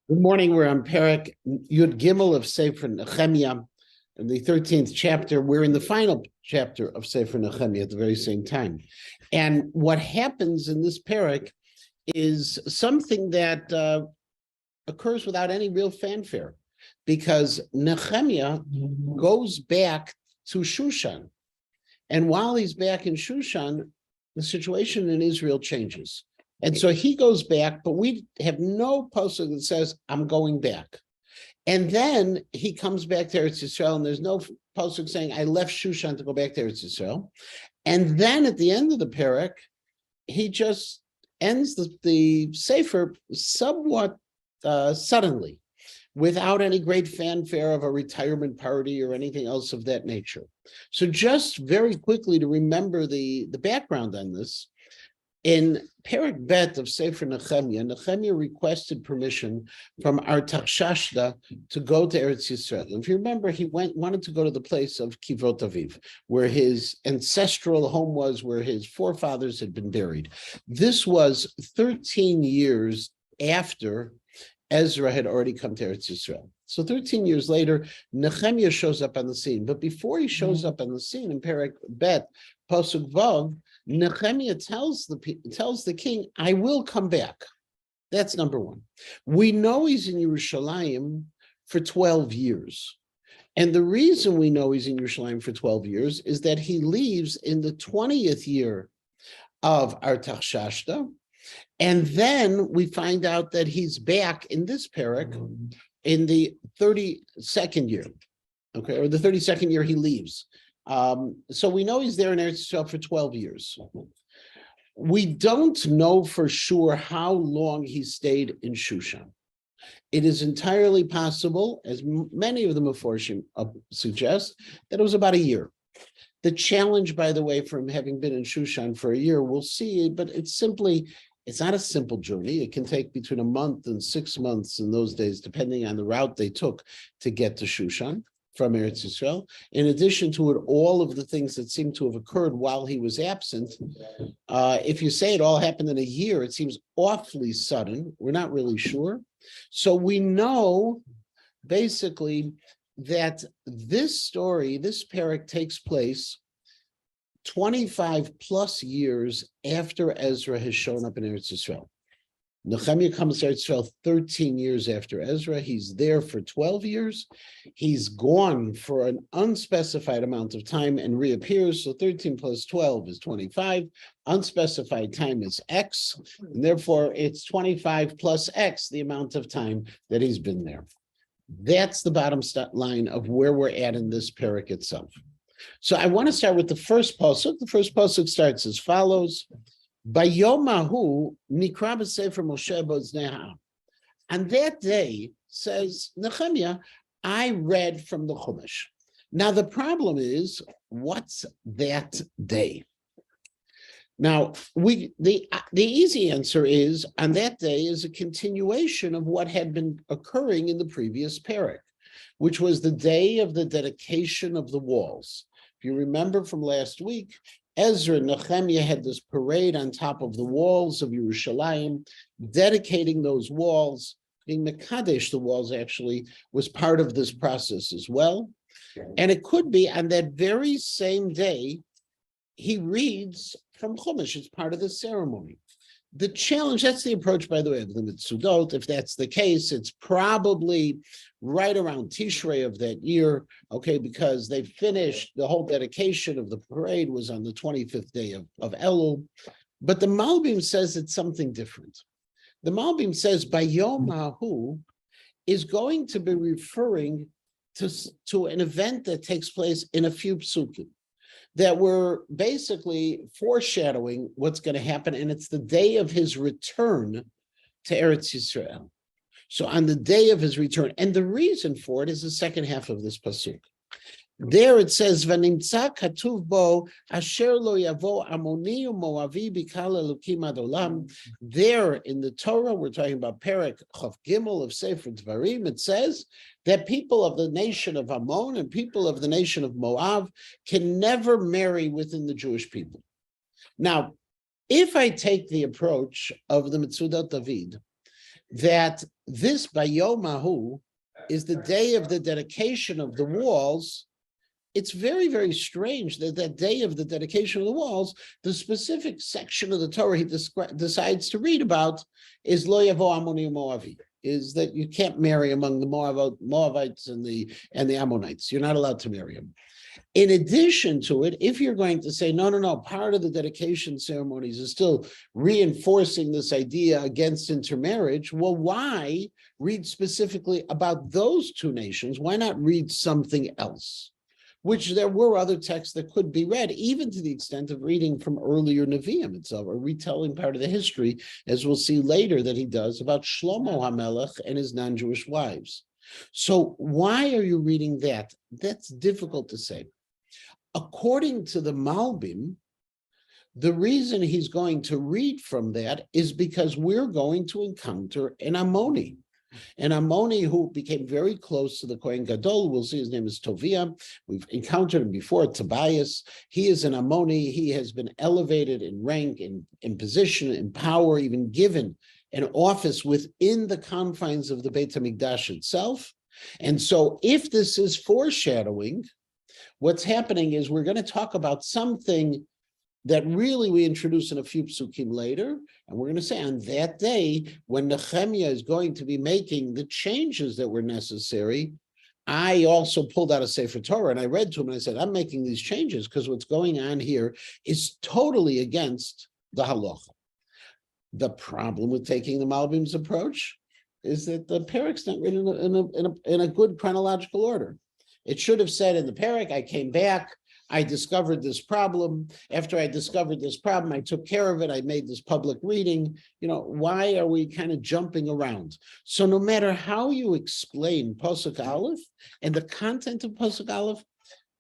Good morning. We're on Perek Yud Gimel of Sefer Nechemia, in the 13th chapter. We're in the final chapter of Sefer Nechemia at the very same time. And what happens in this Perek is something that occurs without any real fanfare, because Nechemia goes back to Shushan. And while he's back in Shushan, the situation in Israel changes. And so he goes back, but we have no pasuk that says, I'm going back. And then he comes back to Eretz Yisrael, and there's no pasuk saying, I left Shushan to go back to Eretz Yisrael. And then at the end of the Perek, he just ends the Sefer somewhat suddenly, without any great fanfare of a retirement party or anything else of that nature. So just very quickly to remember the background on this, in Perek Bet of Sefer Nechemia, Nechemia requested permission from Artaxashda to go to Eretz Yisrael. If you remember, he wanted to go to the place of Kivot Aviv, where his ancestral home was, where his forefathers had been buried. This was 13 years after Ezra had already come to Eretz Yisrael. So 13 years later, Nechemia shows up on the scene. But before he shows up on the scene in Perek Bet, Pasuk Vav, Nechemia tells the king, I will come back. That's number one. We know he's in Yerushalayim for 12 years. And the reason we know he's in Yerushalayim for 12 years is that he leaves in the 20th year of Artaxashda. And then we find out that he's back in this Perek in the 32nd year, okay, or the 32nd year he leaves. So we know he's there in Eretz Yisrael for 12 years. We don't know for sure how long he stayed in Shushan. It is entirely possible, as many of the Meforshim suggest, that it was about a year. The challenge, by the way, for him having been in Shushan for a year, we'll see, but it's not a simple journey. It can take between a month and 6 months in those days, depending on the route they took to get to Shushan from Eretz Yisrael. In addition to it, all of the things that seem to have occurred while he was absent, if you say it all happened in a year, it seems awfully sudden. We're not really sure. So we know, basically, that this story, this Perek, takes place 25 plus years after Ezra has shown up in Eretz Yisrael. Nechemia comes to Eretz Yisrael 13 years after Ezra. He's there for 12 years. He's gone for an unspecified amount of time and reappears. So 13 plus 12 is 25. Unspecified time is X. And therefore, it's 25 plus X, the amount of time that he's been there. That's the bottom line of where we're at in this Perek itself. So I want to start with the first pasuk. The first pasuk starts as follows: Bayomahu nikra b'sefer Moshe b'oznei. On that day, says Nechemia, I read from the Chumash. Now the problem is, what's that day? Now the easy answer is, on that day is a continuation of what had been occurring in the previous Perek, which was the day of the dedication of the walls. If you remember from last week, Ezra and Nechemia had this parade on top of the walls of Yerushalayim, dedicating those walls. Being Mekadesh, the walls actually was part of this process as well. And it could be on that very same day, he reads from Chumash. It's part of the ceremony. The challenge, that's the approach, by the way, of the Mitzudot. If that's the case, it's probably right around Tishrei of that year, okay, because they finished, the whole dedication of the parade was on the 25th day of Elul. But the Malbim says it's something different. The Malbim says, Bayom Hahu is going to be referring to an event that takes place in a few psukim that were basically foreshadowing what's going to happen, and it's the day of his return to Eretz Yisrael. So on the day of his return, and the reason for it is the second half of this pasuk. There it says, "V'nimtza katuv bo asher lo yavo Amoni u'Moavi bikal elokim ad olam." There in the Torah, we're talking about Perek Chav Gimel of Sefer Dvarim. It says that people of the nation of Ammon and people of the nation of Moab can never marry within the Jewish people. Now, if I take the approach of the Mitzudot David, that this Bayomahu is the day of the dedication of the walls. It's very, very strange that that day of the dedication of the walls, the specific section of the Torah he decides to read about is Lo Yavo Ammoni Moavi, is that you can't marry among the Moavites and the Ammonites. You're not allowed to marry them. In addition to it, if you're going to say, no, part of the dedication ceremonies is still reinforcing this idea against intermarriage, well, why read specifically about those two nations? Why not read something else? Which there were other texts that could be read, even to the extent of reading from earlier Nevi'im itself, or retelling part of the history, as we'll see later that he does, about Shlomo HaMelech and his non-Jewish wives. So why are you reading that? That's difficult to say. According to the Malbim, the reason he's going to read from that is because we're going to encounter an Ammoni. An Ammoni who became very close to the Kohen Gadol. We'll see his name is Tovia. We've encountered him before, Tobias. He is an Ammoni. He has been elevated in rank, in position, in power, even given an office within the confines of the Beit HaMikdash itself. And so if this is foreshadowing, what's happening is we're going to talk about something that really we introduce in a few psukim later, and we're going to say on that day, when Nechemia is going to be making the changes that were necessary, I also pulled out a Sefer Torah and I read to him and I said, I'm making these changes because what's going on here is totally against the halacha. The problem with taking the Malbim's approach is that the Perik's not written in a good chronological order. It should have said in the Perik, I came back, I discovered this problem. After I discovered this problem, I took care of it. I made this public reading. Why are we kind of jumping around? So no matter how you explain Pasuk Aleph and the content of Pasuk Aleph,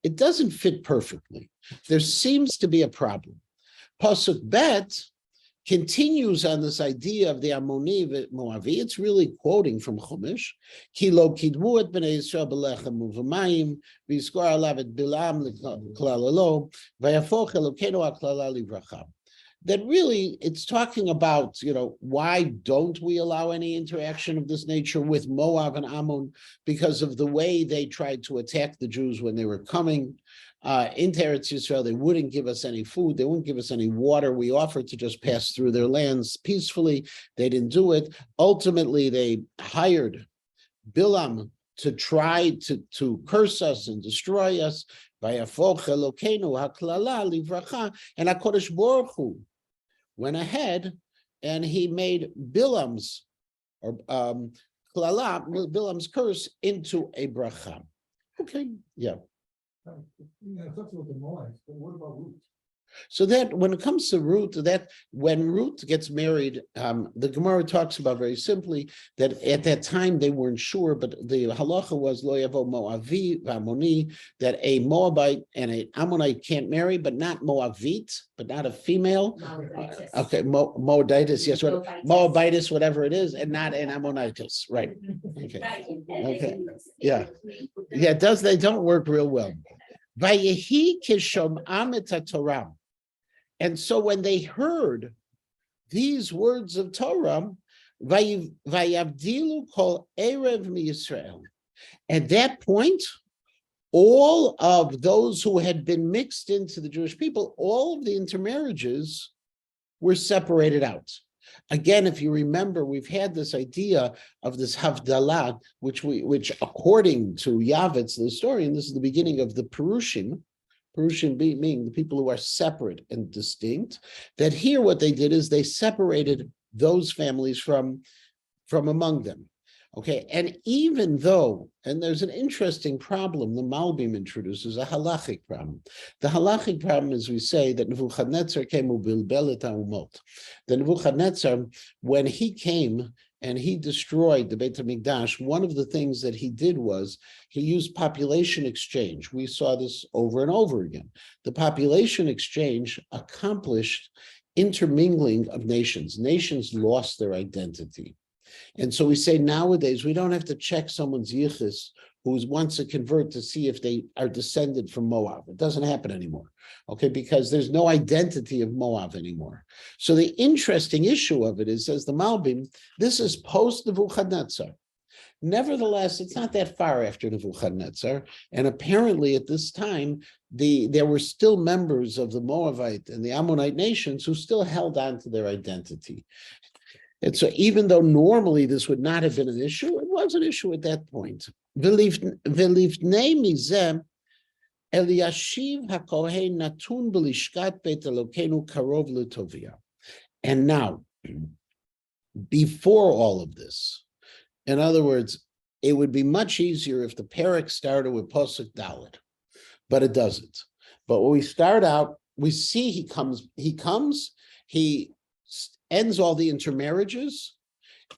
it doesn't fit perfectly. There seems to be a problem. Pasuk Bet continues on this idea of the Ammoni Moavi. It's really quoting from Chumash. Ki lo kidmu et bnei Yisrael belechem u'v'mayim v'yiskor alav et Bilam l'klalalo v'yafoch Elokeinu ha'klala livracha. That really, it's talking about, why don't we allow any interaction of this nature with Moab and Ammon? Because of the way they tried to attack the Jews when they were coming into Eretz Yisrael. They wouldn't give us any food. They wouldn't give us any water. We offered to just pass through their lands peacefully. They didn't do it. Ultimately, they hired Bilam to try to curse us and destroy us. Vayafoch Elokeinu ha'klala livracha, and HaKadosh Baruch Hu went ahead and he made Bilam's Bilam's curse into a bracha. Okay, yeah. Talks about the Moabites, but what about Ruth? So that when it comes to Ruth, that when Ruth gets married, the Gemara talks about very simply that at that time they weren't sure, but the halacha was Lo Yavo Moavi V'Ammoni, that a Moabite and an Ammonite can't marry, but not Moavite, but not a female. Okay, Moabitis, yes, Moabitis, whatever it is, and not an Ammonitis, right? Okay, yeah. They don't work real well. Vayehi kishom'am et Torah. And so when they heard these words of Torah, vayavdilu kol erev miYisrael. At that point, all of those who had been mixed into the Jewish people, all of the intermarriages were separated out. Again, if you remember, we've had this idea of this Havdalah, which according to Yavitz, the historian, this is the beginning of the Perushim being the people who are separate and distinct, that here what they did is they separated those families from among them. Okay, and even though, and there's an interesting problem, the Malbim introduces a halachic problem. The halachic problem is we say that Nebuchadnezzar came ubilbelet ha'umot. The Nebuchadnezzar, when he came and he destroyed the Beit HaMikdash, one of the things that he did was he used population exchange. We saw this over and over again. The population exchange accomplished intermingling of nations. Nations lost their identity. And so we say nowadays, we don't have to check someone's yichus who wants to convert to see if they are descended from Moab. It doesn't happen anymore, okay, because there's no identity of Moab anymore. So the interesting issue of it is, says the Malbim, this is post-Nebuchadnezzar. Nevertheless, it's not that far after Nebuchadnezzar, and apparently at this time, there were still members of the Moabite and the Ammonite nations who still held on to their identity. And so even though normally this would not have been an issue, it was an issue at that point. Velifnei mizeh, Eliashiv HaKohen natun b'lishkat Beit Elokeinu karov l'Tovia. And now, before all of this, in other words, it would be much easier if the parak started with Posuk Dalet, but it doesn't. But when we start out, we see he comes, he ends all the intermarriages,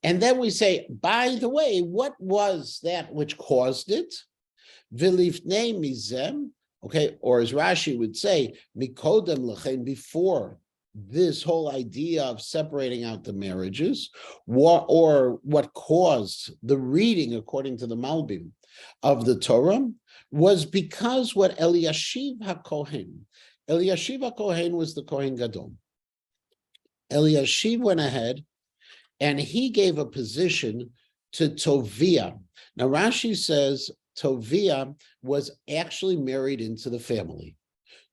and then we say, by the way, what was that which caused it? Vilifnei mizem, okay, or as Rashi would say, mikodem lechen, before this whole idea of separating out the marriages, or what caused the reading, according to the Malbim, of the Torah, was because what Eliashiv HaKohen was the Kohen Gadol. Eliashiv went ahead and he gave a position to Tovia. Now Rashi says Tovia was actually married into the family.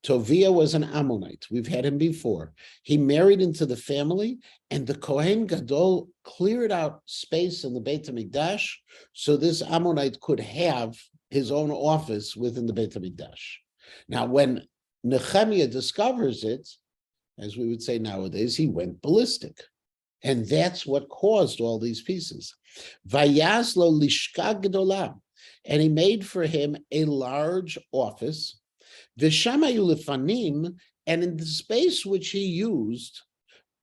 Tovia was an Ammonite. We've had him before. He married into the family, and the Kohen Gadol cleared out space in the Beit HaMikdash so this Ammonite could have his own office within the Beit HaMikdash. Now, when Nechemia discovers it, as we would say nowadays, he went ballistic. And that's what caused all these pieces. Vayaslo lishka gedola, and he made for him a large office. V'shamayu lefanim, and in the space which he used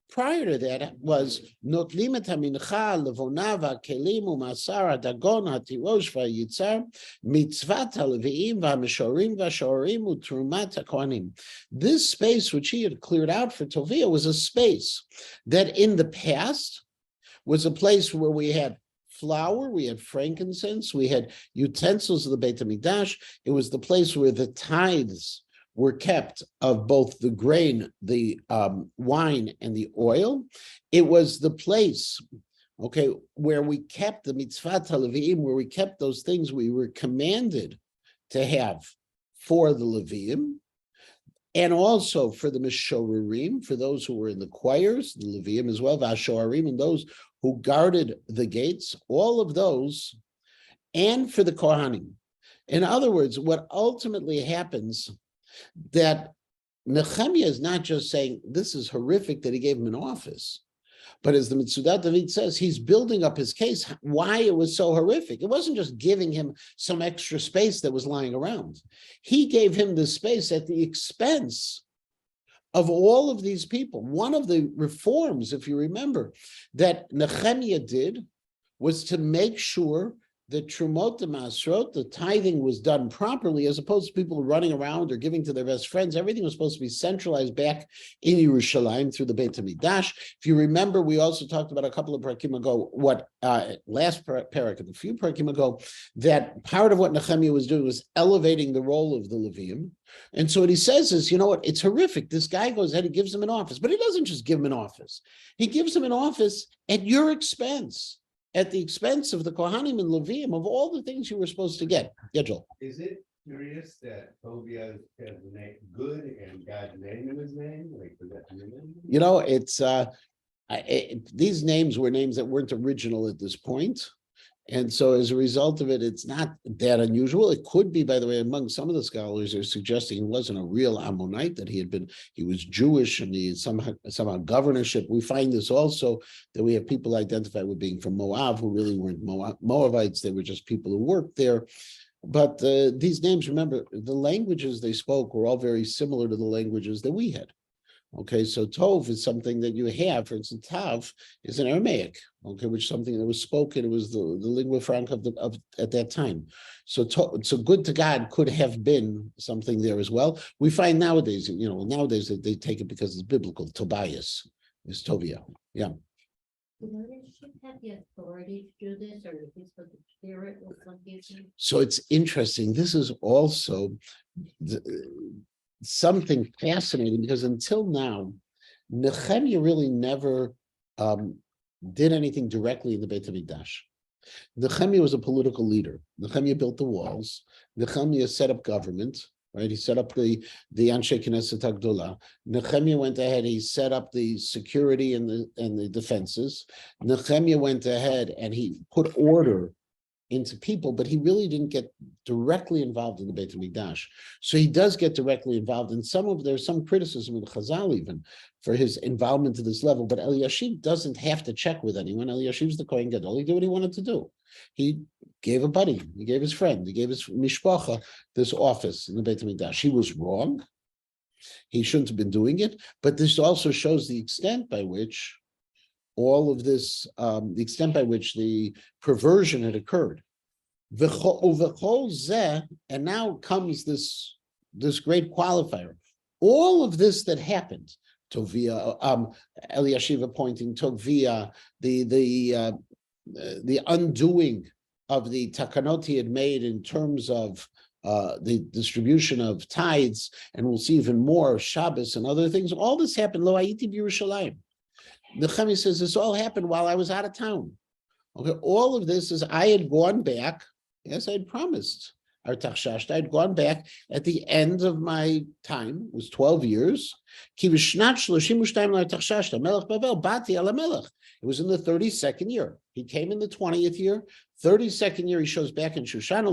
prior to that was notlim et hamincha levonava kelim umasar dagon hatirosh vayitzar mitzvat haleviim v'hameshorim v'shorim utrumat hakohanim. This space which he had cleared out for Tovia was a space that in the past was a place where we had flour, we had frankincense, we had utensils of the Beit HaMikdash. It was the place where the tithes were kept of both the grain, the wine, and the oil. It was the place, okay, where we kept the mitzvah haleviim, where we kept those things we were commanded to have for the Leviim, and also for the Meshorerim, for those who were in the choirs, the Leviim as well, Vashoarim, and those who guarded the gates, all of those, and for the Kohanim. In other words, what ultimately happens, that Nechemia is not just saying, this is horrific that he gave him an office, but as the Mitzudat David says, he's building up his case, why it was so horrific. It wasn't just giving him some extra space that was lying around. He gave him the space at the expense of all of these people. One of the reforms, if you remember, that Nechemia did was to make sure that Trumot the Masrot, the tithing, was done properly, as opposed to people running around or giving to their best friends. Everything was supposed to be centralized back in Yerushalayim through the Beit HaMikdash. If you remember, we also talked about a couple of parakim ago, last parak, a few parakim ago, that part of what Nechemia was doing was elevating the role of the Levium. And so what he says is, you know what, it's horrific. This guy goes ahead and gives him an office, but he doesn't just give him an office. He gives him an office at your expense, at the expense of the Kohanim and Levium, of all the things you were supposed to get. Yeah, Joel. Is it curious that Tovia has the name good and God's name in his name? Like, was that your name? You know, these names were names that weren't original at this point. And so as a result of it, it's not that unusual. It could be, by the way, among some of the scholars are suggesting he wasn't a real Ammonite, that he was Jewish and he had somehow governorship. We find this also, that we have people identified with being from Moab who really weren't Moabites. They were just people who worked there. But these names, remember, the languages they spoke were all very similar to the languages that we had. Okay, so Tov is something that you have. For instance, Tav is an Aramaic, okay, which is something that was spoken. It was the lingua franca of at that time. So good to God could have been something there as well. We find nowadays, nowadays that they take it because it's biblical. Tobias is Tovia. Yeah. Leadership have the authority to do this, or is this what the spirit will give you? So it's interesting. This is also something fascinating because until now, Nechemia really never did anything directly in the Beit HaMikdash. Nechemia was a political leader. Nechemia built the walls. Nechemia set up government. Right, he set up the Anshe Knesset Hagdolah. Nechemia went ahead. He set up the security and the defenses. Nechemia went ahead and he put order into people, but he really didn't get directly involved in the Beit HaMikdash. So he does get directly involved in there's some criticism of the Chazal even for his involvement to this level, but Eliashiv doesn't have to check with anyone. Eliashiv's the Kohen Gadol. He did what he wanted to do. He gave a buddy, he gave his friend, he gave his mishpacha this office in the Beit HaMikdash. He was wrong. He shouldn't have been doing it, but this also shows the extent by which all of this, the extent by which the perversion had occurred. And now comes this great qualifier. All of this that happened, Tovia, Eliashiv appointing Tovia, the undoing of the takanot he had made in terms of the distribution of tithes, and we'll see even more Shabbos and other things. All this happened. Lo hayiti b'Yerushalayim. Nechemia says this all happened while I was out of town. Okay, all of this is I had gone back, as I had promised. I had gone back at the end of my time, it was 12 years. It was in the 32nd year. He came in the 20th year, 32nd year, he shows back in Shushan.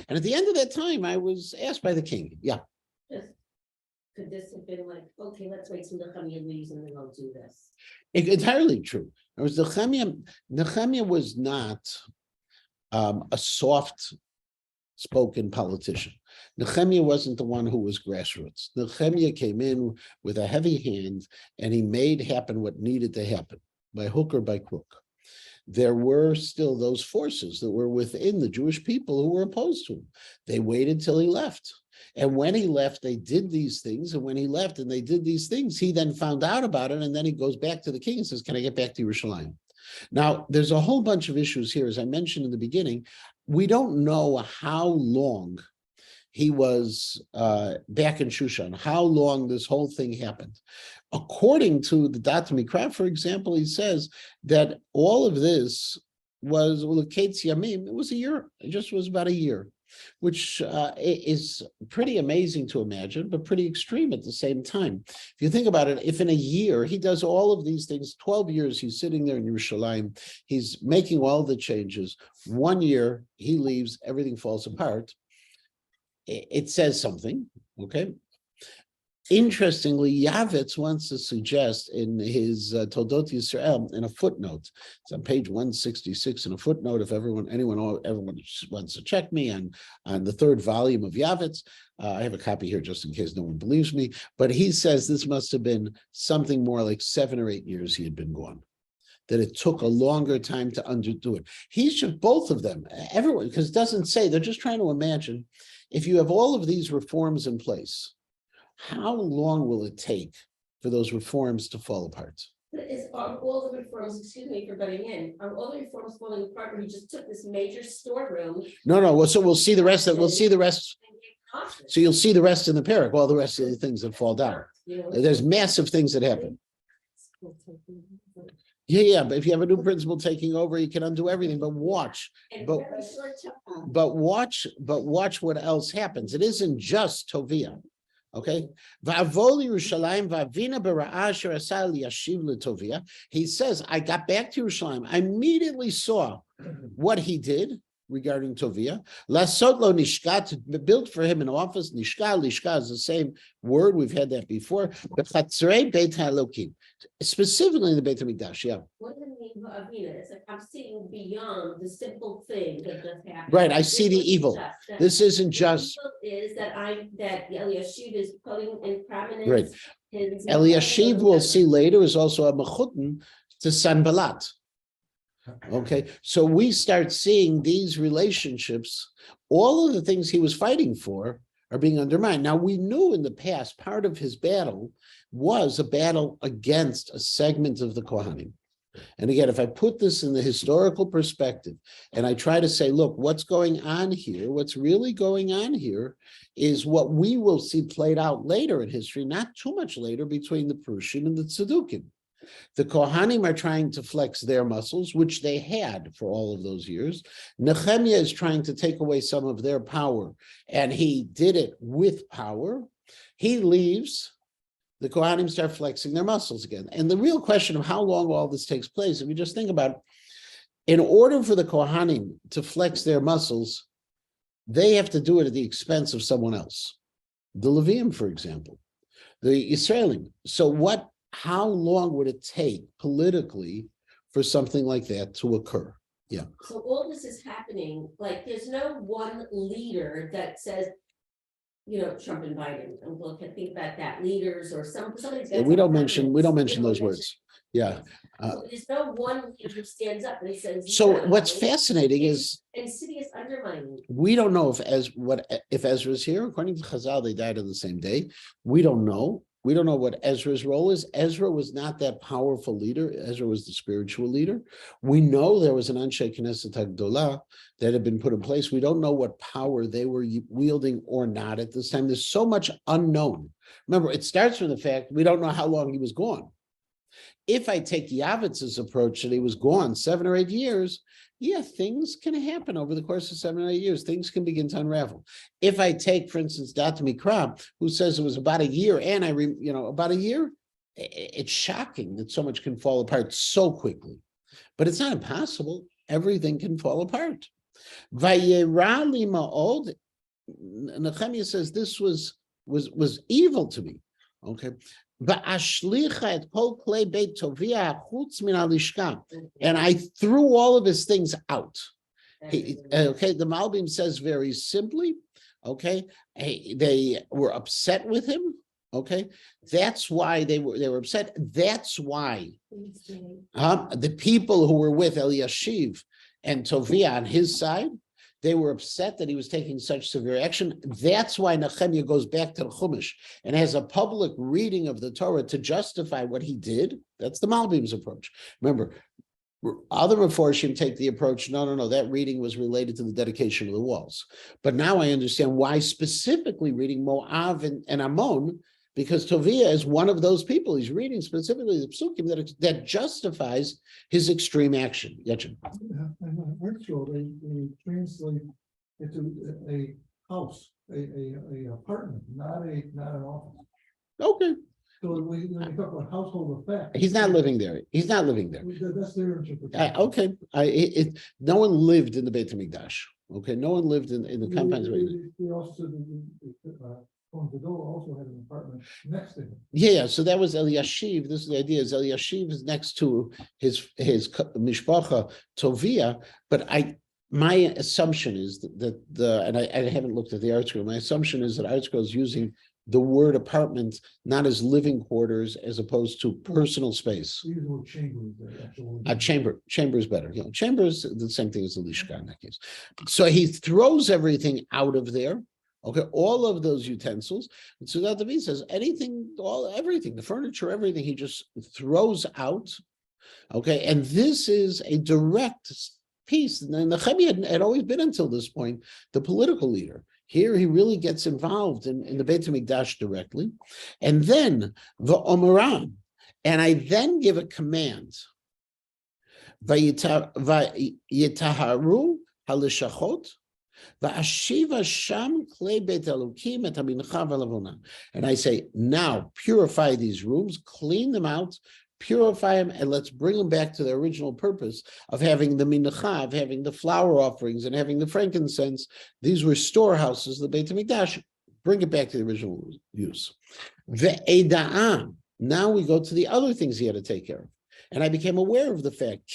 And at the end of that time, I was asked by the king. Yeah. Could this have been like, okay, let's wait till Nechemia leaves and then I'll do this? Entirely true. Nechemia was not a soft-spoken politician. Nechemia wasn't the one who was grassroots. Nechemia came in with a heavy hand and he made happen what needed to happen, by hook or by crook. There were still those forces that were within the Jewish people who were opposed to him. They waited till he left. And when he left, they did these things. And when he left and they did these things, he then found out about it. And then he goes back to the king and says, can I get back to Yerushalayim? Now, there's a whole bunch of issues here. As I mentioned in the beginning, we don't know how long he was back in Shushan, how long this whole thing happened. According to the Dat Mikra, for example, he says that all of this was, it was a year. It just was about a year, which is pretty amazing to imagine, but pretty extreme at the same time. If you think about it, if in a year he does all of these things, 12 years he's sitting there in Yerushalayim, he's making all the changes. 1 year he leaves, everything falls apart. It says something, okay? Interestingly, Yavitz wants to suggest in his Toldot Yisrael in a footnote. It's on page 166 in a footnote. If everyone wants to check me on the third volume of Yavitz, I have a copy here just in case no one believes me. But he says this must have been something more like 7 or 8 years he had been gone. That it took a longer time to undo it. He should, both of them, everyone, because it doesn't say, they're just trying to imagine if you have all of these reforms in place. How long will it take for those reforms to fall apart? Are all the reforms, excuse me for butting in, are all the reforms falling apart when you just took this major storeroom? No. Well, so we'll see the rest. We'll see the rest. So you'll see the rest in the parak, all the rest of the things that fall down. There's massive things that happen. Yeah, but if you have a new principal taking over, you can undo everything. But watch, but watch what else happens. It isn't just Tovia. Okay. He says, I got back to Yerushalayim. I immediately saw what he did regarding Tovia. Lasotlo nishka, to build for him an office. Lishka is the same word. We've had that before. Specifically in the Beit HaMikdash, yeah. What does it mean, Avina? It's like I'm seeing beyond the simple thing that just happened. Right, I see the evil. This isn't just. Is that Eliashiv is putting in prominence. Right. Eliashiv, we'll see later, is also a mechutin to Sanballat. Okay, so we start seeing these relationships, all of the things he was fighting for are being undermined. Now, we knew in the past, part of his battle was a battle against a segment of the Kohanim. And again, if I put this in the historical perspective and I try to say, look, what's going on here, what's really going on here is what we will see played out later in history, not too much later, between the Prushim and the Tzedukim. The Kohanim are trying to flex their muscles, which they had for all of those years. Nechemia is trying to take away some of their power, and he did it with power. He leaves. The Kohanim start flexing their muscles again. And the real question of how long all this takes place, if you just think about it, in order for the Kohanim to flex their muscles, they have to do it at the expense of someone else. The Levium, for example, the Israelim. So how long would it take politically for something like that to occur? Yeah. So all this is happening, like, there's no one leader that says, Trump and Biden, and we'll think about that, leaders or somebody's. Yeah, we don't mention those words. Yeah. So there's no one leader who stands up and says. So "No." what's fascinating is Insidious undermining. we don't know if Ezra's here. According to Chazal, they died on the same day. We don't know. We don't know what Ezra's role is. Ezra was not that powerful leader. Ezra was the spiritual leader. We know there was an Anshe Knesset Hagdolah that had been put in place. We don't know what power they were wielding or not at this time. There's so much unknown. Remember, it starts from the fact we don't know how long he was gone. If I take Yavitz's approach that he was gone 7 or 8 years, yeah, things can happen over the course of 7 or 8 years. Things can begin to unravel. If I take, for instance, Dat Mikra, who says it was about a year, and about a year, it's shocking that so much can fall apart so quickly. But it's not impossible. Everything can fall apart. Vayerali ma'od, Nechemia says this was evil to me. Okay. And I threw all of his things out. The Malbim says very simply, they were upset with him. That's why they were upset. That's why the people who were with Eliashiv and Tovia on his side, they were upset that he was taking such severe action. That's why Nechemia goes back to the Chumash and has a public reading of the Torah to justify what he did. That's the Malbim's approach. Remember, other Meforshim take the approach, no, that reading was related to the dedication of the walls. But now I understand why specifically reading Moav and Ammon, because Tovia is one of those people. He's reading specifically the psukim that justifies his extreme action. Yachin. Yeah, and actually, they translate it to a house, a apartment, not an office. Okay. So when we talk about household effect. He's not living there. He's not living there. That's their interpretation. Okay. No one lived in the Beit HaMikdash. Okay. No one lived in the compounds. We also also had an apartment next to him. Yeah. So that was Eliashiv. This is the idea: is Eliashiv is next to his mishpacha Tovia. But my assumption is that and I haven't looked at the article. My assumption is that article is using the word apartment not as living quarters as opposed to personal space. Chamber is better. Chamber is the same thing as the lishka in that case. So he throws everything out of there. Okay, all of those utensils. And so that the V says everything, the furniture, everything he just throws out. Okay, and this is a direct piece. And Nechemia had always been until this point the political leader. Here he really gets involved in the Beit HaMikdash directly. And then the Omeram, and I then give a command. Vayitaharu halishachot. And I say, now purify these rooms, clean them out, purify them, and let's bring them back to their original purpose of having the mincha, of having the flower offerings and having the frankincense. These were storehouses, the Beit HaMikdash. Bring it back to the original use. Now we go to the other things he had to take care of. And I became aware of the fact,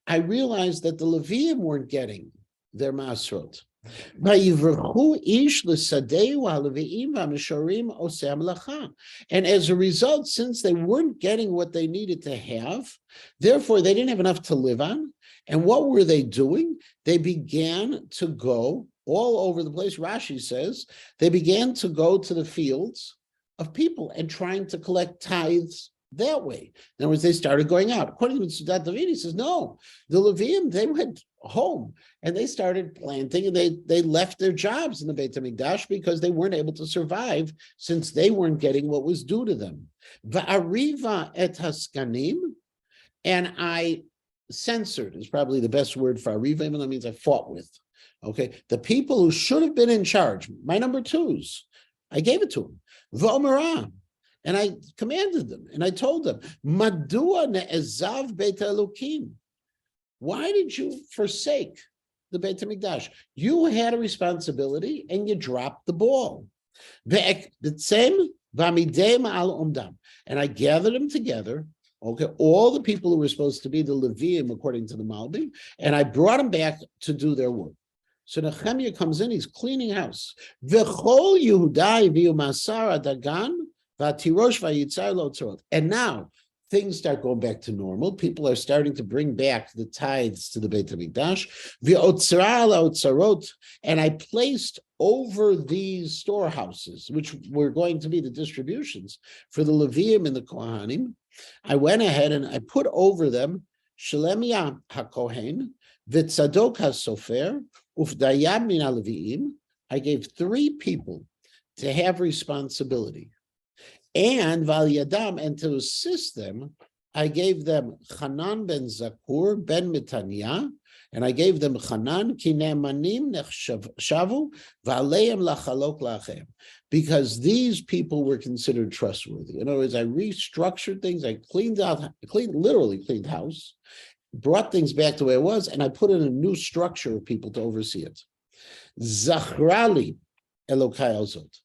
I realized that the Leviim weren't getting their masrot. And as a result, since they weren't getting what they needed to have, therefore they didn't have enough to live on. And what were they doing? They began to go all over the place. Rashi says they began to go to the fields of people and trying to collect tithes that way. In other words, they started going out. According to Sudat David, he says, no, the Levium, they went home and they started planting and they left their jobs in the Beit HaMikdash because they weren't able to survive since they weren't getting what was due to them. Va'ariva et haskanim, and I censored is probably the best word for ariva, even though it means I fought with. Okay, the people who should have been in charge, my number twos, I gave it to them. V'omara, and I commanded them, and I told them, Madua ne'ezav Beit Elokim. Why did you forsake the Beit HaMikdash? You had a responsibility, and you dropped the ball. And I gathered them together. Okay, all the people who were supposed to be the Levium, according to the Malbi, and I brought them back to do their work. So Nechemia comes in, he's cleaning house. And now things start going back to normal. People are starting to bring back the tithes to the Beit HaMikdash. And I placed over these storehouses, which were going to be the distributions for the Levium and the Kohanim, I went ahead and I put over them Shelemiah HaKohen, V'tzadok HaSofer, Ufdayam Min HaLeviim. I gave 3 people to have responsibility. And Val Yadam, and to assist them, I gave them Hanan ben Zakur ben Mitanya, and I gave them Hanan Kinemanim Nechshavu Valeim Lachalok Lachem, because these people were considered trustworthy. In other words, I restructured things, I literally cleaned house, brought things back the way it was, and I put in a new structure of people to oversee it. Zachrali Elokai Ozot.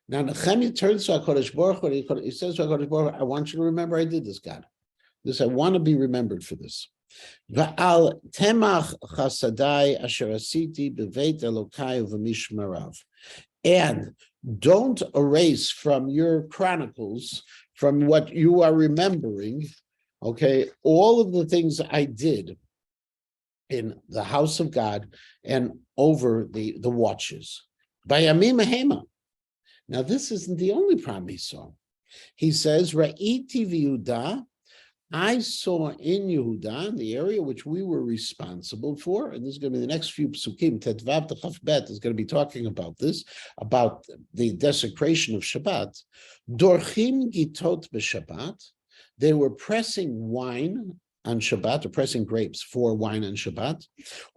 Now Nechemia turns to HaKadosh Baruch Hu, he says to HaKadosh Baruch Hu, I want you to remember I did this, God. I want to be remembered for this. Va'al temach chasadai asher asiti beveit Elokai v'mishmarav. And don't erase from your chronicles, from what you are remembering, okay, all of the things I did in the house of God and over the watches. By Yamim Hema. Now, this isn't the only problem he saw. He says, Ra'iti v'Yehuda, I saw in Yehuda, the area which we were responsible for, and this is going to be the next few psukim, Tetvav T'chaf Bet is going to be talking about this, about the desecration of Shabbat. Dorchim gitot b'Shabbat, they were pressing wine on Shabbat, or pressing grapes for wine on Shabbat.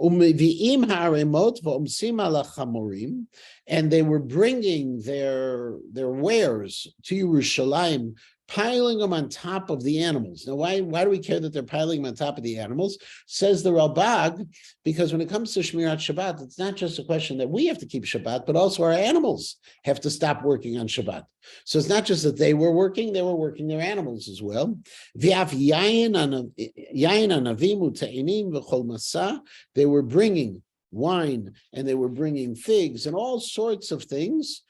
Umevi'im ha'aremot v'omsim ala chamorim, and they were bringing their wares to Yerushalayim, piling them on top of the animals. Now, why do we care that they're piling them on top of the animals? Says the Ralbag, because when it comes to Shmirat Shabbat, it's not just a question that we have to keep Shabbat, but also our animals have to stop working on Shabbat. So it's not just that they were working their animals as well. They were bringing wine and they were bringing figs and all sorts of things.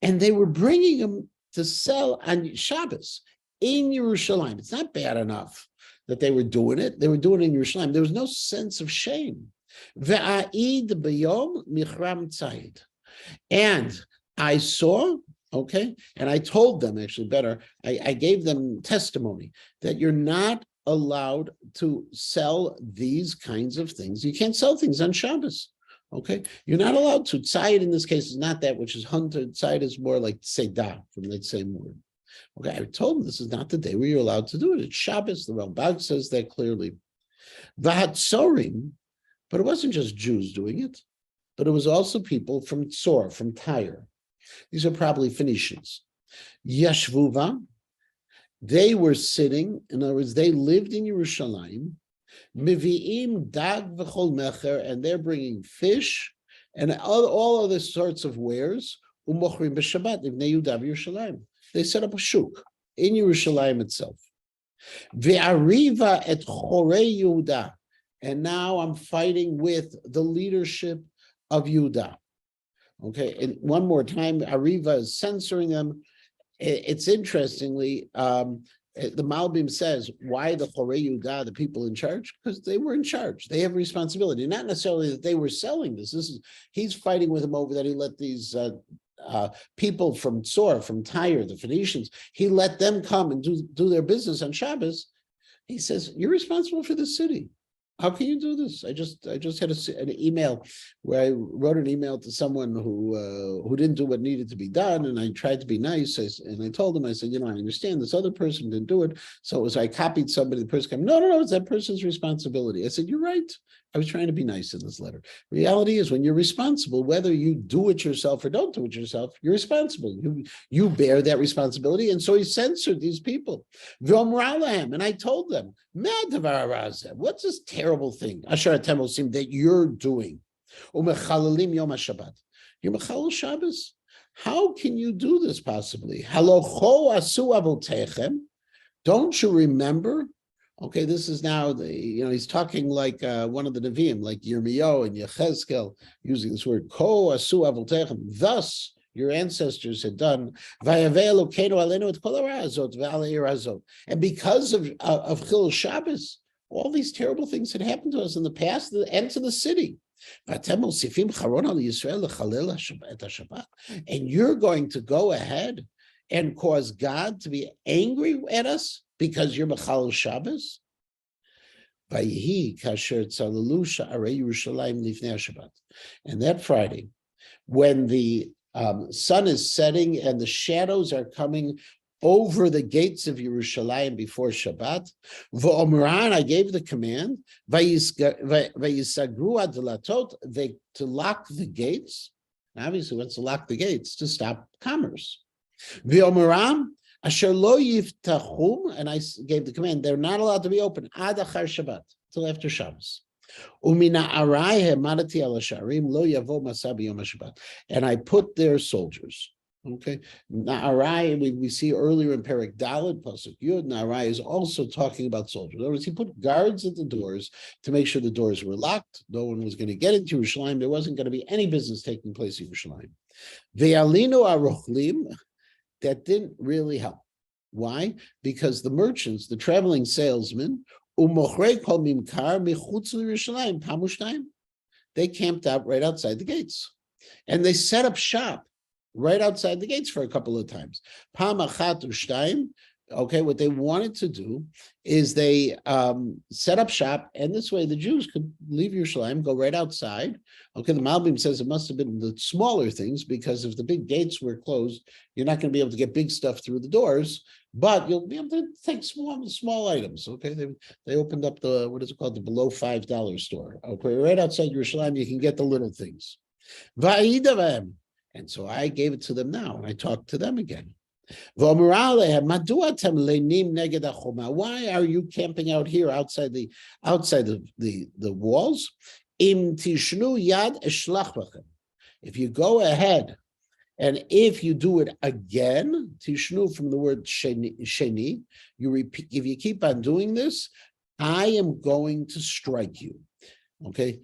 And they were bringing them to sell on Shabbos in Yerushalayim. It's not bad enough that they were doing it. They were doing it in Yerushalayim. There was no sense of shame. And I saw, okay, and I told them, actually better, I gave them testimony that you're not allowed to sell these kinds of things. You can't sell things on Shabbos. Okay, you're not allowed to. Tzayid in this case is not that which is hunted. Tzayid is more like Seidah from that same word. Okay, I told them this is not the day where you're allowed to do it. It's Shabbos. The Ralbag says that clearly. V'hatzorim, but it wasn't just Jews doing it, but it was also people from Tzor, from Tyre. These are probably Phoenicians. Yashvuva, they were sitting, in other words, they lived in Yerushalayim. Mivi'im dag v'chol mecher, and they're bringing fish and all other sorts of wares. Umochrim b'Shabbat ibnei Yehuda v'Yerushalayim. They set up a shuk in Yerushalayim itself. Ve'ariva et chorei Yehuda, and now I'm fighting with the leadership of Yehuda. Okay, and one more time, Ariva is censoring them. It's interestingly, The Malbim says, why the Chorei Yehuda, the people in charge? Because they were in charge. They have responsibility. Not necessarily that they were selling this. He's fighting with him over that he let these people from Tzor, from Tyre, the Phoenicians, he let them come and do their business on Shabbos. He says, you're responsible for the city. How can you do this? I just had an email where I wrote an email to someone who didn't do what needed to be done, and I tried to be nice. And I told him, I said, I understand this other person didn't do it, so I copied somebody. The person came, no, it's that person's responsibility. I said, you're right. I was trying to be nice in this letter. Reality is, when you're responsible, whether you do it yourself or don't do it yourself, you're responsible. You bear that responsibility, and so he censored these people. And I told them, what's this terrible thing that you're doing? You're Mechalel Shabbos. How can you do this possibly? Don't you remember? Okay, this is now he's talking like one of the Nevi'im, like Yirmiyahu and Yechezkel, using this word, Ko asu avotechem. Thus, your ancestors had done, and because of Chil Shabbos, all these terrible things had happened to us in the past and to the city. And you're going to go ahead and cause God to be angry at us because you're Mechalel Shabbos? And that Friday, when the sun is setting and the shadows are coming over the gates of Yerushalayim before Shabbat, I gave the command, to lock the gates. And obviously, what's to lock the gates? To stop commerce. Asher lo yiftachum, and I gave the command, they're not allowed to be open ad achar Shabbat, till after Shabbos. Umina arai hemadati al hasharim lo yavo masa b'yom Shabbat, and I put their soldiers. Okay, Na'arai, we see earlier in Perek Dalet, Pasuk Yud, Na'arai is also talking about soldiers. In other words, he put guards at the doors to make sure the doors were locked. No one was going to get into Yerushalayim. There wasn't going to be any business taking place in Yerushalayim. Ve'alinu arochlim. That didn't really help. Why? Because the merchants, the traveling salesmen, they camped out right outside the gates. And they set up shop right outside the gates for a couple of times. Okay, what they wanted to do is they set up shop, and this way the Jews could leave Yerushalayim, go right outside. Okay, the Malbim says it must have been the smaller things, because if the big gates were closed, you're not going to be able to get big stuff through the doors, but you'll be able to take small items. Okay, they opened up the, what is it called, the below $5 store. Okay, right outside Yerushalayim, you can get the little things. And so I gave it to them now, and I talked to them again. Why are you camping out here outside the walls? If you go ahead and if you do it again, tishnu from the word sheni, you repeat. If you keep on doing this, I am going to strike you. Okay,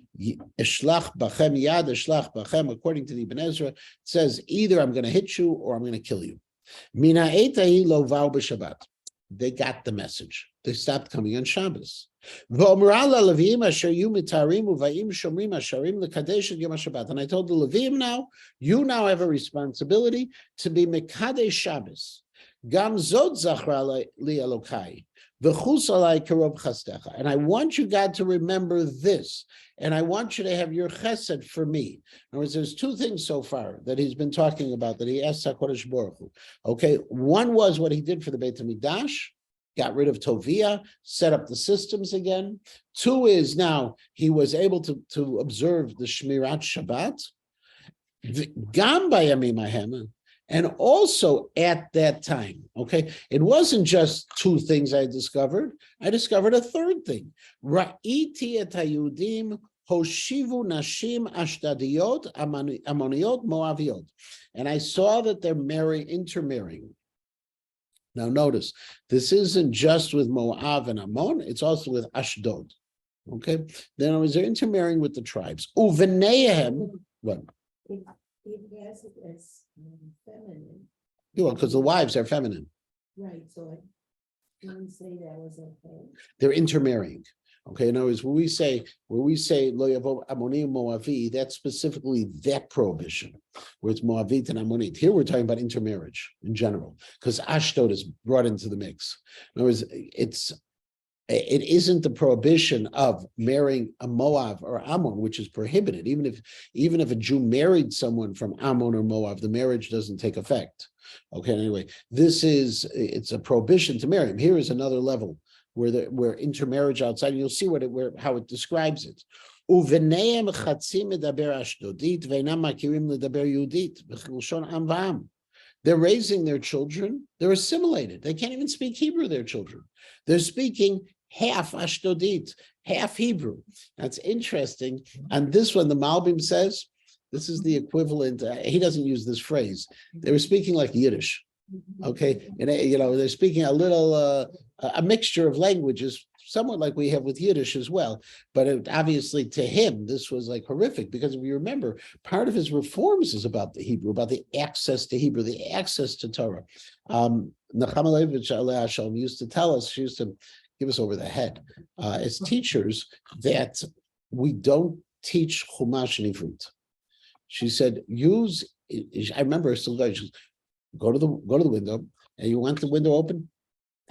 Eshlach bachem yad, eshlach bachem. According to the Ibn Ezra, it says either I'm going to hit you or I'm going to kill you. Mina etahi lo vau b'Shabbat. They got the message. They stopped coming on Shabbos. And I told the Levim, now you now have a responsibility to be mekadesh Shabbos. Gam zot zachra li Elokai. And I want you, God, to remember this, and I want you to have your chesed for me. In other words, there's two things so far that he's been talking about that he asked HaKadosh Baruch Hu. Okay, one was what he did for the Beit HaMikdash, got rid of Tovia, set up the systems again. Two is now he was able to observe the Shmirat Shabbat. Gam bayamim hahem. And also at that time, okay, it wasn't just two things I discovered a third thing. Ra'iti et hayudim hoshivu nashim ashdadiyot amoniyot moaviyot. And I saw that they're intermarrying. Now notice, this isn't just with Moab and Ammon, it's also with Ashdod. Okay, then I was intermarrying with the tribes. Uvenehem, what? It has it as feminine. Yeah, because the wives are feminine. Right, so Didn't say that was okay. They're intermarrying. Okay, in other words, when we say lo yavo Ammonim Moavi, that's specifically that prohibition, where it's Moavit and Ammonit. Here we're talking about intermarriage in general, because Ashdod is brought into the mix. In other words, it isn't the prohibition of marrying a Moab or Ammon, which is prohibited. Even if a Jew married someone from Ammon or Moab, the marriage doesn't take effect. Okay, anyway, it's a prohibition to marry him. Here is another level where intermarriage outside, and you'll see how it describes it. They're raising their children, they're assimilated. They can't even speak Hebrew, their children. They're speaking half Ashdodit, half Hebrew. That's interesting. And this one, the Malbim says, this is the equivalent, he doesn't use this phrase. They were speaking like Yiddish. Okay, and they're speaking a mixture of languages, somewhat like we have with Yiddish as well. But obviously, to him, this was like horrific, because if you remember, part of his reforms is about the Hebrew, about the access to Hebrew, the access to Torah. Nechemia Leibovitch Alei Hashem used to tell us, she used to give us over the head as teachers, that we don't teach Chumash in Ivrit. She said, I remember her still going, she goes, go to the window, and you want the window open?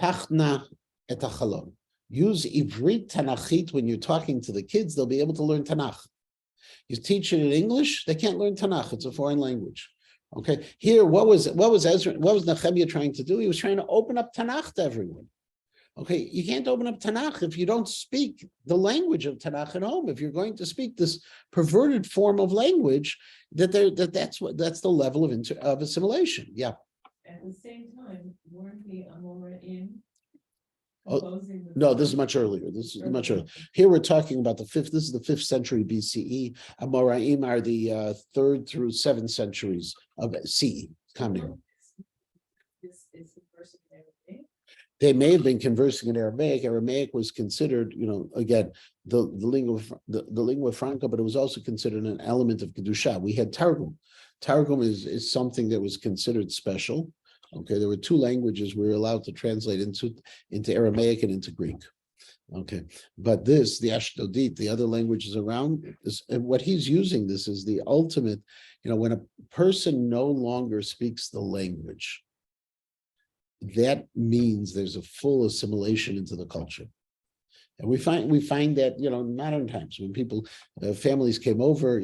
Tachna et hachalon. Use Ivrit Tanachit when you're talking to the kids, they'll be able to learn Tanakh. You teach it in English, they can't learn Tanakh, it's a foreign language. Okay, here, what was Nechemia trying to do? He was trying to open up Tanakh to everyone. Okay, you can't open up Tanakh if you don't speak the language of Tanakh at home. If you're going to speak this perverted form of language, that's the level of assimilation. Yeah. At the same time, weren't the Amoraim Oh, composing the? No, this is much earlier. This is much earlier. Here we're talking about this is the 5th century BCE. Amoraim are the 3rd through 7th centuries of CE. Common Era. This is the person in Arabic. They may have been conversing in Aramaic. Aramaic was considered, again, the lingua franca, but it was also considered an element of Kedusha. We had Targum. Targum is something that was considered special. Okay, there were 2 languages we were allowed to translate into Aramaic and into Greek. Okay, but the Ashdodit, the other languages around, and what he's using this is the ultimate, when a person no longer speaks the language, that means there's a full assimilation into the culture. And we find that, in modern times, when people, families came over,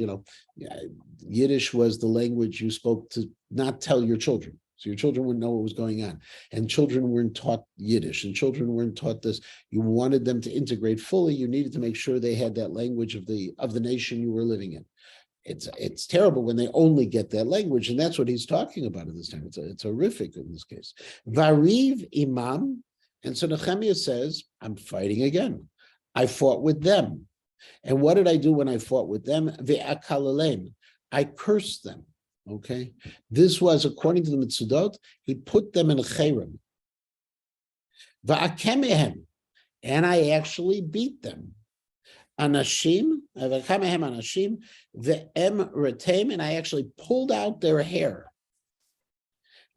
Yiddish was the language you spoke to not tell your children. So your children wouldn't know what was going on. And children weren't taught Yiddish, and children weren't taught this. You wanted them to integrate fully. You needed to make sure they had that language of the nation you were living in. It's terrible when they only get that language, and that's what he's talking about in this time. It's horrific in this case. Variv imam, and so Nechemia says, I'm fighting again. I fought with them. And what did I do when I fought with them? Ve'akalalem, I cursed them. Okay, this was according to the Mitzudot, he put them in a cherem. Va'akemehem, and I actually beat them. Anashim, Anashim, ve'em retem, and I actually pulled out their hair.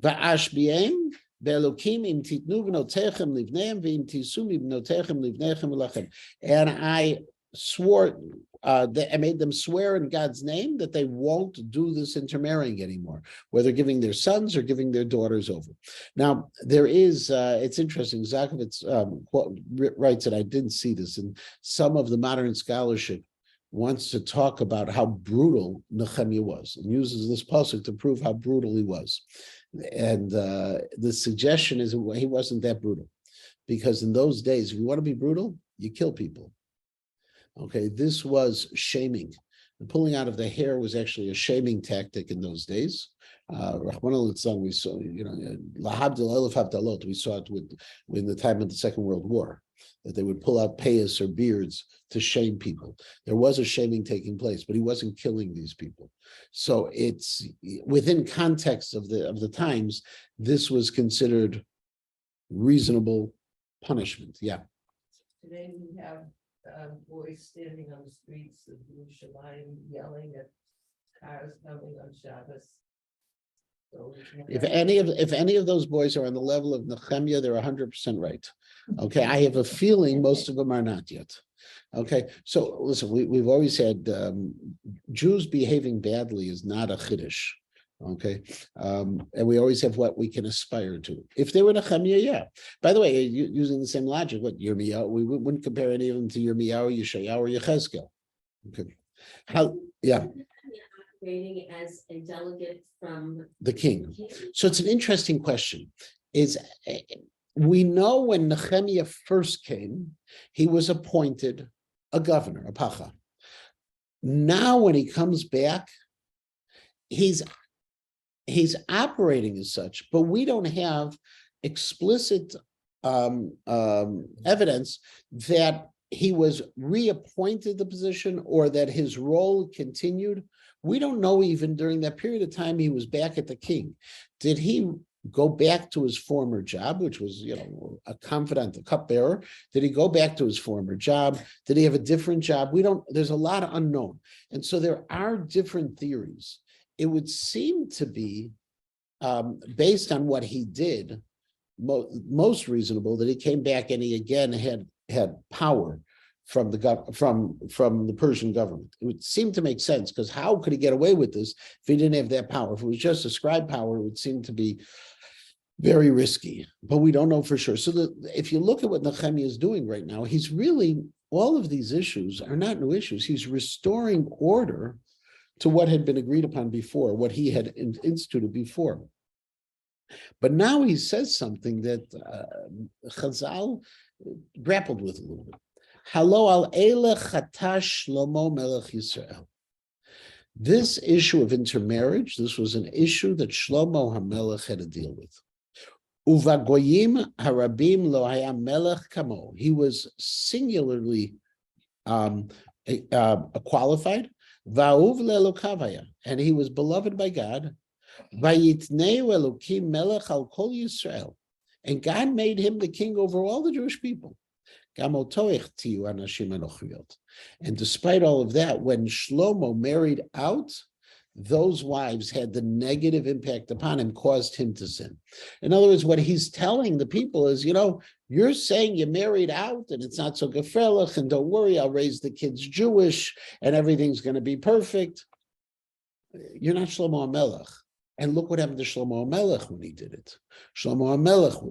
Va'ashbiem, ve'elokim im titnu v'notechem livneim ve'im tisum v'notechem livnechem v'lachem. And I swore, I made them swear in God's name that they won't do this intermarrying anymore, whether giving their sons or giving their daughters over. Now, there is, it's interesting, Zakovitz writes that I didn't see this, and some of the modern scholarship wants to talk about how brutal Nechemia was, and uses this pasuk to prove how brutal he was. And the suggestion is he wasn't that brutal, because in those days, if you want to be brutal, you kill people. Okay, this was shaming. The pulling out of the hair was actually a shaming tactic in those days. Rahman al-Litzlan, we saw, Lahabdil Elef Havdalot, we saw it in the time of the Second World War, that they would pull out payas or beards to shame people. There was a shaming taking place, but he wasn't killing these people. So it's within context of the times, this was considered reasonable punishment. Yeah. Today we have boys standing on the streets of Yerushalayim yelling at cars coming on Shabbos. So it's not- If any of those boys are on the level of Nechemia, they're 100% right. Okay, I have a feeling most of them are not yet. Okay, so listen, we've always had Jews behaving badly is not a chiddush. Okay, and we always have what we can aspire to. If they were Nechemia, yeah. By the way, using the same logic, what Yirmiyahu, we wouldn't compare any of them to Yirmiyahu, Yeshayahu, or Yechezkel. Okay, how? Yeah, Operating as a delegate from. the king. So it's an interesting question. We know when Nehemiah first came, he was appointed a governor, a pacha. Now, when he comes back, he's operating as such, but we don't have explicit evidence that he was reappointed the position or that his role continued. We don't know even during that period of time he was back at the king. Did he go back to his former job, which was, a confidant, a cupbearer? Did he go back to his former job? Did he have a different job? There's a lot of unknown. And so there are different theories. It would seem to be, based on what he did, most reasonable that he came back and he again had power from the Persian government. It would seem to make sense, because how could he get away with this if he didn't have that power? If it was just a scribe power, it would seem to be very risky, but we don't know for sure. So if you look at what Nechemia is doing right now, he's really, all of these issues are not new issues. He's restoring order to what had been agreed upon before, what he had instituted before. But now he says something that Chazal grappled with a little bit. Halo al ele chatash Shlomo melech Yisrael. This issue of intermarriage, this was an issue that Shlomo HaMelech had to deal with. Uvagoyim harabim lo haya melech kamo. He was singularly qualified. Va'uv le'elokavaya, and he was beloved by God. Vayitneu Elokim melech al kol Yisrael, and God made him the king over all the Jewish people. And despite all of that, when Shlomo married out, those wives had the negative impact upon him, caused him to sin. In other words, what he's telling the people is, you're saying you married out and it's not so gefrelach, and don't worry, I'll raise the kids Jewish and everything's going to be perfect. You're not Shlomo HaMelech. And look what happened to Shlomo HaMelech when he did it. Shlomo HaMelech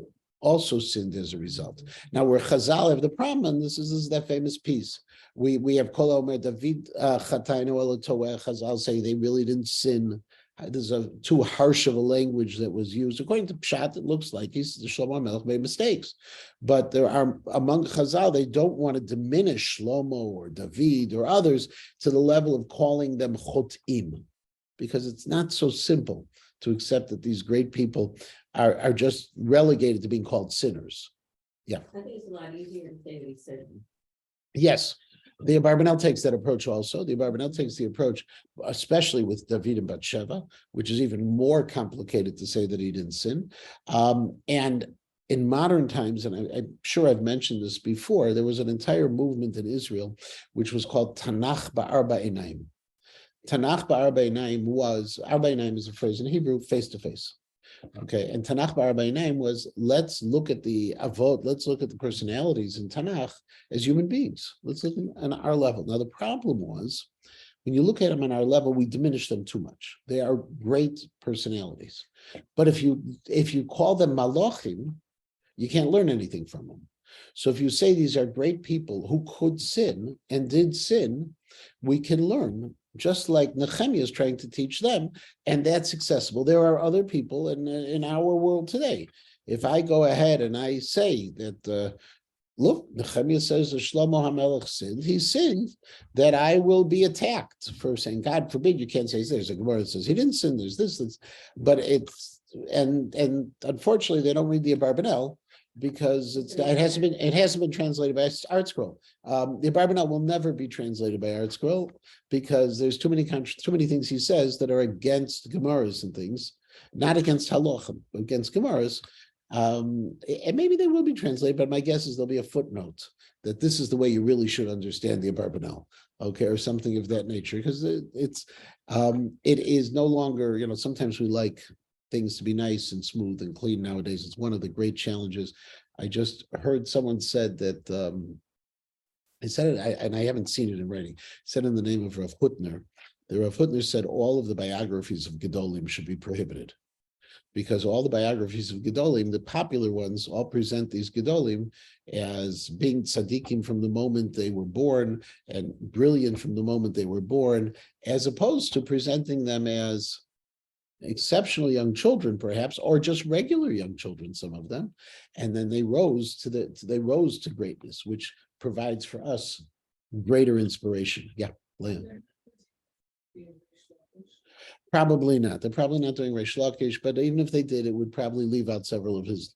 also sinned as a result. Now, where Chazal have the problem, and this is that famous piece. We have Kol Omer David Chatainu Elo Toeh. Chazal say they really didn't sin. There's too harsh of a language that was used. According to Pshat, it looks like Shlomo HaMelech made mistakes. But there are, among Chazal, they don't want to diminish Shlomo or David or others to the level of calling them Chotim, because it's not so simple to accept that these great people are just relegated to being called sinners. Yeah. I think it's a lot easier to say what he said. Yes. The Abarbanel takes that approach also. The Abarbanel takes the approach, especially with David and Bathsheba, which is even more complicated to say that he didn't sin. And in modern times, and I'm sure I've mentioned this before, there was an entire movement in Israel, which was called Tanakh Ba'arba Einaim. Tanakh Ba'arba Einaim was, Arba Einaim is a phrase in Hebrew, face to face. Okay, and Tanakh Ba'arba Einaim was, let's look at the avot, let's look at the personalities in Tanakh as human beings. Let's look on our level. Now, the problem was, when you look at them on our level, we diminish them too much. They are great personalities. But if you call them malachim, you can't learn anything from them. So if you say these are great people who could sin and did sin, we can learn, just like Nechemia is trying to teach them, and that's accessible. There are other people in our world today. If I go ahead and I say that, look, Nechemia says that Shlomo HaMelech sinned, he sinned, that I will be attacked for saying, God forbid, you can't say, there's a Gemara that says he didn't sin, there's this, but it's, and unfortunately they don't read the Abarbanel, because it hasn't been translated by Art Scroll. The Abarbanel will never be translated by Art Scroll, because there's too many things he says that are against Gemaras and things, not against Halachim, but against Gemaras. And maybe they will be translated, but my guess is there'll be a footnote that this is the way you really should understand the Abarbanel, okay, or something of that nature, because it is no longer, sometimes we like things to be nice and smooth and clean nowadays. It's one of the great challenges. I just heard someone said that, I said it, and I haven't seen it in writing, said in the name of Rav Hutner, the Rav Hutner said all of the biographies of Gedolim should be prohibited. Because all the biographies of Gedolim, the popular ones, all present these Gedolim as being tzaddikim from the moment they were born and brilliant from the moment they were born, as opposed to presenting them as exceptional young children, perhaps, or just regular young children, some of them. And then they rose to greatness, which provides for us greater inspiration. Yeah, Leah. Probably not. They're probably not doing Reish Lakish, but even if they did, it would probably leave out several of his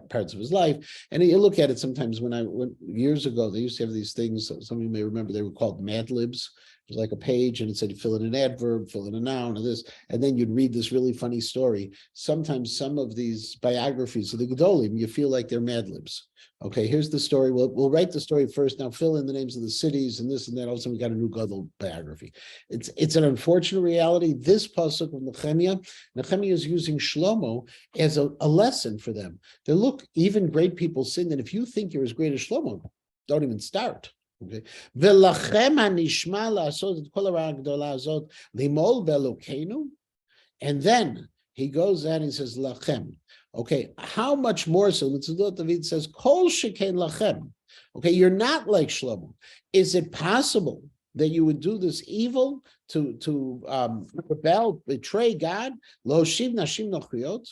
parts of his life. And you look at it sometimes when years ago, they used to have these things, some of you may remember, they were called Mad Libs. It was like a page and it said fill in an adverb, fill in a noun, or this, and then you'd read this really funny story. Sometimes some of these biographies of the Gedolim, you feel like they're Mad Libs. Okay, here's the story. We'll write the story first. Now fill in the names of the cities and this and that. All of a sudden we got a new Gadol biography. It's an unfortunate reality. This pasuk of Nechemia is using Shlomo as a lesson for them. That look, even great people sin, and if you think you're as great as Shlomo, don't even start. Okay. And then he goes out and says, Lachem. Okay, how much more so? David says, Kol sheken lachem. Okay, you're not like Shlomo. Is it possible that you would do this evil to rebel, betray God? Lo shiv nashim nochriot.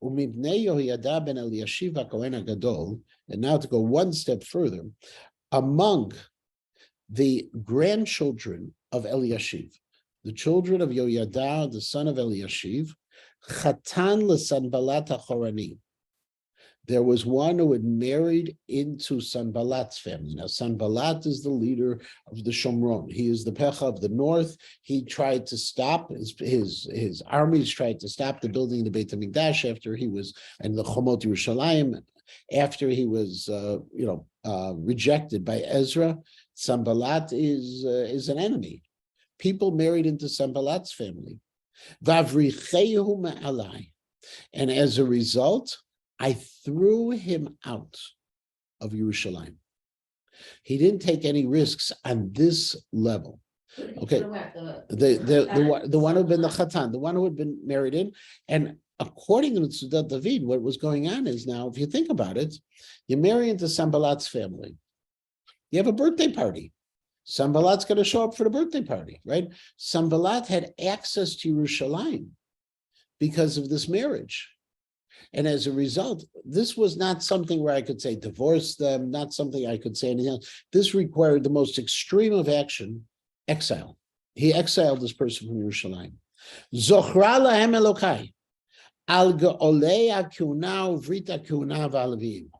Umibnei Yehoyada ben Eliashiv HaKohen HaGadol. And now to go one step further, among the grandchildren of Eliashiv, the children of Yehoyada, the son of Eliashiv, Chatan l'Sanballat HaChorani. There was one who had married into Sanballat's family. Now, Sanballat is the leader of the Shomron. He is the Pecha of the north. He tried to stop, his armies tried to stop the building of the Beit HaMikdash after he was, and the Chomot Yerushalayim, after he was, rejected by Ezra. Sanballat is an enemy. People married into Sanballat's family. Vavrichehu ma'alai. And as a result, I threw him out of Yerushalayim. He didn't take any risks on this level. Okay, the one who had been the Chatan, the one who had been married in, and according to Tzudat David, what was going on is now, if you think about it, you marry into Sanballat's family, you have a birthday party. Sanballat's going to show up for the birthday party, right? Sanballat had access to Yerushalayim because of this marriage. And as a result, this was not something where I could say divorce them, not something I could say anything else. This required the most extreme of action, exile. He exiled this person from Yerushalayim. Zochra lahem Elokai, al ge'olei ha'kehuna uvrita kehuna v'alevim.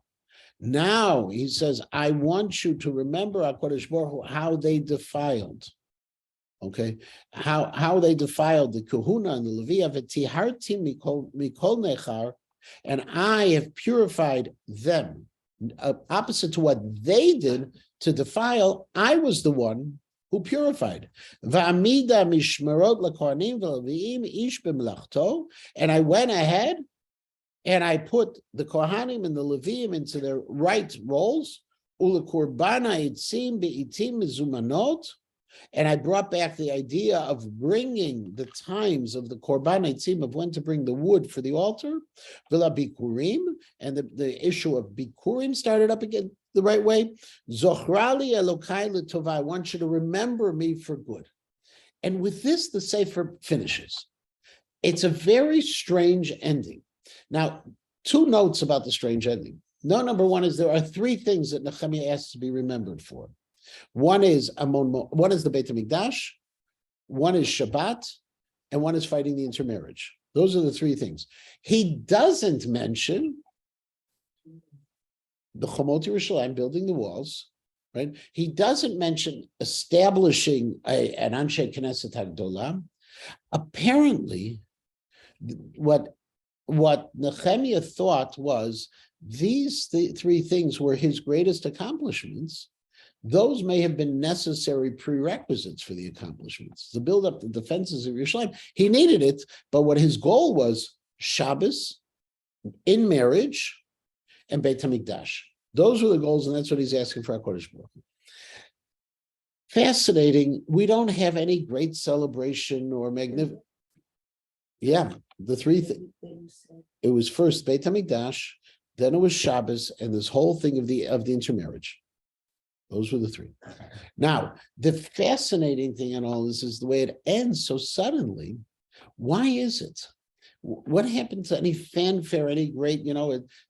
Now, he says, I want you to remember HaKadosh Baruch Hu, how they defiled. Okay, how they defiled the kahuna and the Leviah, v'tiharti mikol nechar, and I have purified them. Opposite to what they did to defile, I was the one who purified. V'amida mishmerot lekohanim v'leviim ish b'melachto, and I went ahead and I put the Kohanim and the Leviim into their right roles. Ula kurbana itzim be'itim mizumanot. And I brought back the idea of bringing the times of the korban itzim, of when to bring the wood for the altar, v'la bikurim, and the issue of bikurim started up again the right way. Zochrali Elokai l'tova, I want you to remember me for good. And with this, the Sefer finishes. It's a very strange ending. Now, two notes about the strange ending. Note number one is there are three things that Nechemia asks to be remembered for. One is the Beit HaMikdash, one is Shabbat, and one is fighting the intermarriage. Those are the three things. He doesn't mention the Chomot Yerushalayim, building the walls, right? He doesn't mention establishing an Anshe Knesset HaGdolah. Apparently, what Nechemia thought was these three things were his greatest accomplishments. those may have been necessary prerequisites for the accomplishments to build up the defenses of Yerushalayim. He needed it, but what his goal was Shabbos, in marriage, and Beit HaMikdash. Those were the goals, and that's what he's asking for HaKadosh Baruch Hu. Fascinating. We don't have any great celebration or magnificent. Yeah, the three things. It was first Beit HaMikdash, then it was Shabbos, and this whole thing of the intermarriage. Those were the three. Now, the fascinating thing in all this is the way it ends so suddenly. Why is it? What happened to any fanfare, any great,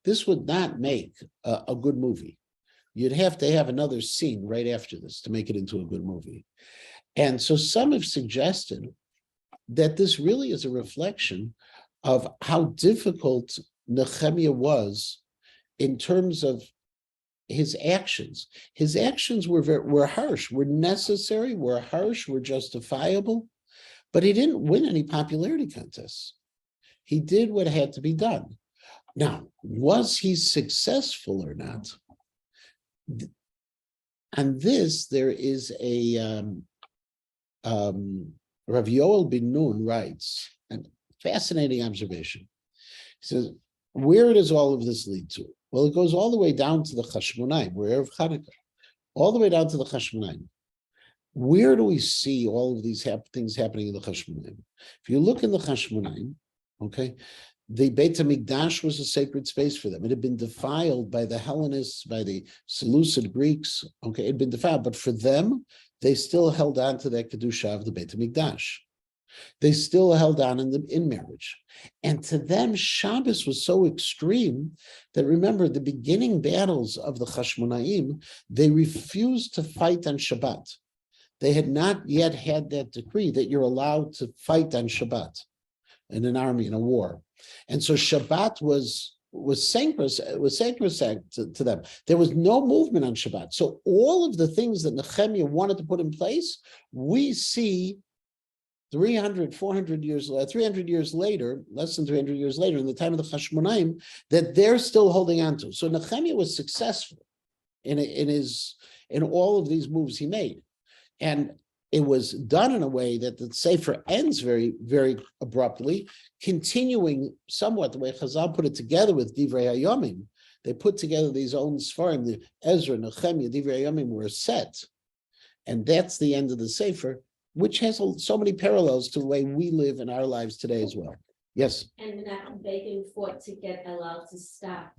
this would not make a good movie. You'd have to have another scene right after this to make it into a good movie. And so some have suggested that this really is a reflection of how difficult Nechemia was in terms of his actions. His actions were harsh, were necessary, were harsh, were justifiable, but he didn't win any popularity contests. He did what had to be done. Now, was he successful or not? On this, there is a Rav Yoel bin Nun writes, a fascinating observation. He says, where does all of this lead to? Well, it goes all the way down to the Chashmonaim, where Erev Chanukah, all the way down to the Chashmonaim. Where do we see all of these things happening in the Chashmonaim? If you look in the Chashmonaim, okay, the Beit HaMikdash was a sacred space for them. It had been defiled by the Hellenists, by the Seleucid Greeks. Okay, it had been defiled, but for them, they still held on to that Kedusha of the Beit HaMikdash. They still held on in marriage. And to them, Shabbos was so extreme that, remember, the beginning battles of the Chashmonaim, they refused to fight on Shabbat. They had not yet had that decree that you're allowed to fight on Shabbat in an army, in a war. And so Shabbat was sacrosanct to them. There was no movement on Shabbat. So all of the things that Nechemia wanted to put in place, we see 300 years later, less than 300 years later, in the time of the Chashmonaim, that they're still holding on to. So Nechemia was successful in all of these moves he made. And it was done in a way that the Sefer ends very, very abruptly, continuing somewhat the way Chazal put it together with Divrei Hayomim. They put together these own Sfarim, the Ezra, Nechemia, Divrei Hayomim were set. And that's the end of the Sefer, which has so many parallels to the way we live in our lives today as well. Yes? And Menachem Begin fought to get allowed to stop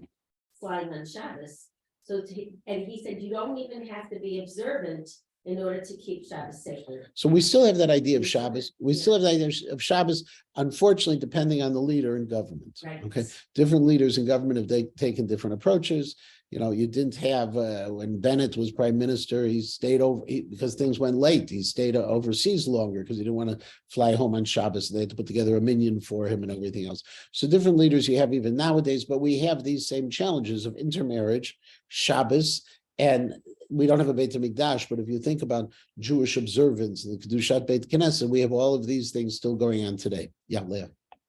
flying on Shabbos. And he said, you don't even have to be observant in order to keep Shabbos sacred. So we still have that idea of Shabbos. We still have the idea of Shabbos, unfortunately, depending on the leader in government. Right. Okay, different leaders in government have taken different approaches. You didn't have, when Bennett was prime minister, he stayed over, because things went late, he stayed overseas longer because he didn't want to fly home on Shabbos. They had to put together a minyan for him and everything else. So different leaders you have even nowadays, but we have these same challenges of intermarriage, Shabbos, and we don't have a Beit HaMikdash, but if you think about Jewish observance, the Kedushat Beit Knesset, we have all of these things still going on today. Yeah, Leah.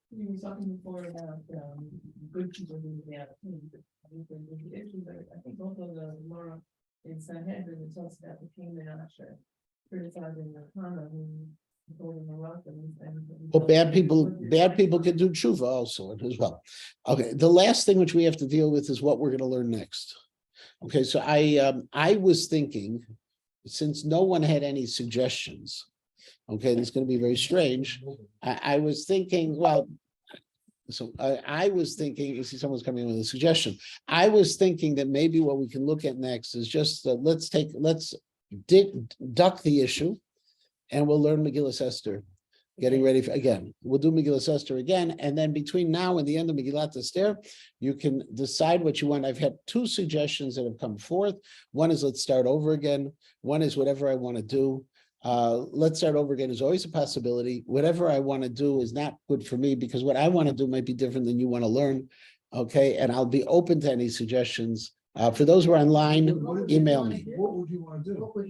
You were talking before about good people being bad. The issue, but I think also the Laura in Sanhedrin, it talks about the king and Asher criticizing the Hana who told him and Well, bad people can do tshuva also as well. Okay, the last thing which we have to deal with is what we're going to learn next. Okay, so I was thinking, since no one had any suggestions, okay, this is going to be very strange. I was thinking, well, so I was thinking, you see someone's coming in with a suggestion. I was thinking that maybe what we can look at next is just, let's duck the issue and we'll learn Megillas Esther. Getting ready for, again, we'll do Megillas Esther again. And then between now and the end of Megillat Esther, you can decide what you want. I've had two suggestions that have come forth. One is let's start over again. One is whatever I want to do. Let's start over again is always a possibility. Whatever I want to do is not good for me because what I want to do might be different than you want to learn. Okay. And I'll be open to any suggestions. For those who are online, email me. What would you want to do?